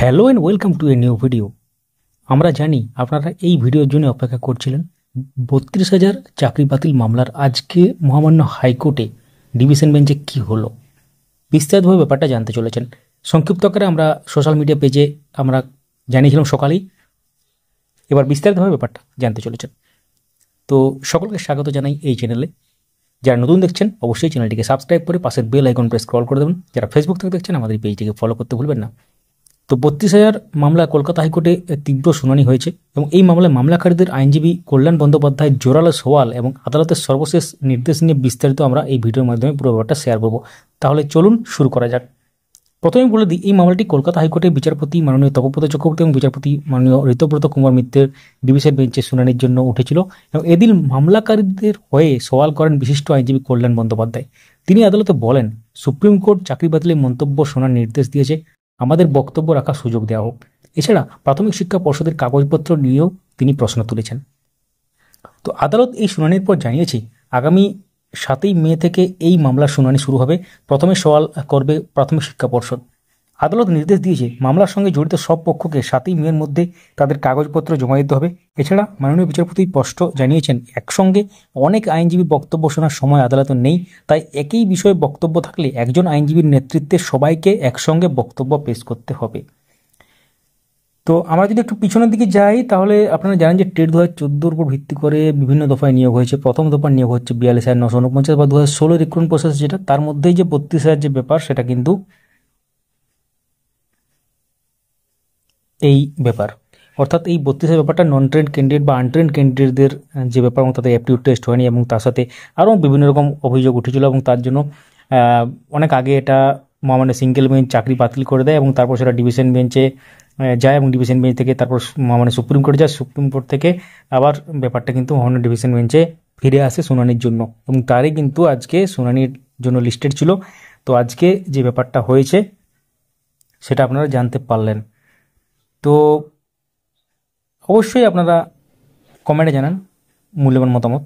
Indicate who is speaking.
Speaker 1: Hello and welcome to a new video. আমরা জানি আপনারা এই ভিডিওর জন্য অপেক্ষা করছিলেন। ৩২,০০০ চাকরি বাতিল মামলার আজকে মহামান্য হাইকোর্টে ডিভিশন বেঞ্চে কি হলো, বিস্তারিতভাবে ব্যাপারটা জানতে চলেছেন। সংক্ষিপ্ত আকারে আমরা সোশ্যাল মিডিয়া পেজে আমরা জানিয়েছিলাম সকালেই, এবার বিস্তারিতভাবে ব্যাপারটা জানতে চলেছেন। তো সকলকে স্বাগত জানাই এই চ্যানেলে। যারা নতুন দেখছেন অবশ্যই চ্যানেলটিকে সাবস্ক্রাইব করে পাশের বেল আইকন প্রেস করে দেবেন। যারা ফেসবুক থেকে দেখছেন আমাদের এই পেজটিকে ফলো করতে ভুলবেন না। তো ৩২,০০০ মামলা কলকাতা হাইকোর্টে তীব্র শুনানি হয়েছে এবং এই মামলায় মামলাকারীদের আইনজীবী কল্যাণ বন্দ্যোপাধ্যায় জোরালো সওয়াল এবং আদালতের সর্বশেষ নির্দেশ নিয়ে বিস্তারিত আমরা এই ভিডিওর মাধ্যমে পুরো ব্যাপারটা শেয়ার করব। তাহলে চলুন শুরু করা যাক। প্রথমে বলে দিই, এই মামলাটি কলকাতা হাইকোর্টের বিচারপতি মাননীয় তপব্রত চক্রবর্তী এবং বিচারপতি মাননীয় ঋতব্রত কুমার মিত্রের ডিভিশন বেঞ্চে শুনানির জন্য উঠেছিল এবং এদিন মামলাকারীদের হয়ে সওয়াল করেন বিশিষ্ট আইনজীবী কল্যাণ বন্দ্যোপাধ্যায়। তিনি আদালতে বলেন, সুপ্রিম কোর্ট চাকরি বাতিলের মন্তব্য শোনার নির্দেশ দিয়েছে, আমাদের বক্তব্য রাখার সুযোগ দেওয়া হোক। এছাড়া প্রাথমিক শিক্ষা পর্ষদের কাগজপত্র নিয়েও তিনি প্রশ্ন তুলেছেন। তো আদালত এই শুনানির পর জানিয়েছে, আগামী ৭ই মে থেকে এই মামলার শুনানি শুরু হবে। প্রথমে সওয়াল করবে প্রাথমিক শিক্ষা পর্ষদ। আদালত নির্দেশ দিয়েছে, মামলার সঙ্গে জড়িত সব পক্ষকে ৭ই মের মধ্যে তাদের কাগজপত্র জমা দিতে হবে। এছাড়া মাননীয় বিচারপতি স্পষ্ট জানিয়েছেন, একসঙ্গে অনেক আইনজীবী বক্তব্য শোনার সময় আদালতে নেই, তাই একই বিষয়ে বক্তব্য থাকলে একজন আইনজীবীর নেতৃত্বে সবাইকে একসঙ্গে বক্তব্য পেশ করতে হবে। তো আমরা যদি একটু পিছনের দিকে যাই, তাহলে আপনারা জানেন যে টেট ২০১৪ উপর ভিত্তি করে বিভিন্ন দফায় নিয়োগ হয়েছে। প্রথম দফার নিয়োগ হচ্ছে ৪২,৯৪৯ বা ২০১৬ রিক্রুটমেন্ট প্রসেস যেটা, তার মধ্যেই যে ৩২,০০০ যে ব্যাপার সেটা কিন্তু এই ব্যাপার, অর্থাৎ এই ৩২,০০০ ব্যাপারটা নন ট্রেন্ড ক্যান্ডিডেট বা আনট্রেন্ড ক্যান্ডিডেটদের যে ব্যাপার এবং তাদের অ্যাপটিউড টেস্ট হয়নি এবং তার সাথে আরও বিভিন্ন রকম অভিযোগ উঠেছিল এবং তার জন্য অনেক আগে এটা মহামান্য সিঙ্গেল বেঞ্চ চাকরি বাতিল করে দেয় এবং তারপর সেটা ডিভিশন বেঞ্চে যায় এবং ডিভিশন বেঞ্চ থেকে তারপর মহামান্য সুপ্রিম কোর্টে যায়। সুপ্রিম কোর্ট থেকে আবার ব্যাপারটা কিন্তু মহামান্য ডিভিশন বেঞ্চে ফিরে আসে শুনানির জন্য এবং তারই কিন্তু আজকে শুনানির জন্য লিস্টেড ছিল। তো আজকে যে ব্যাপারটা হয়েছে সেটা আপনারা জানতে পারলেন। তো অবশ্যই আপনারা কমেন্টে জানান মূল্যবান মতামত।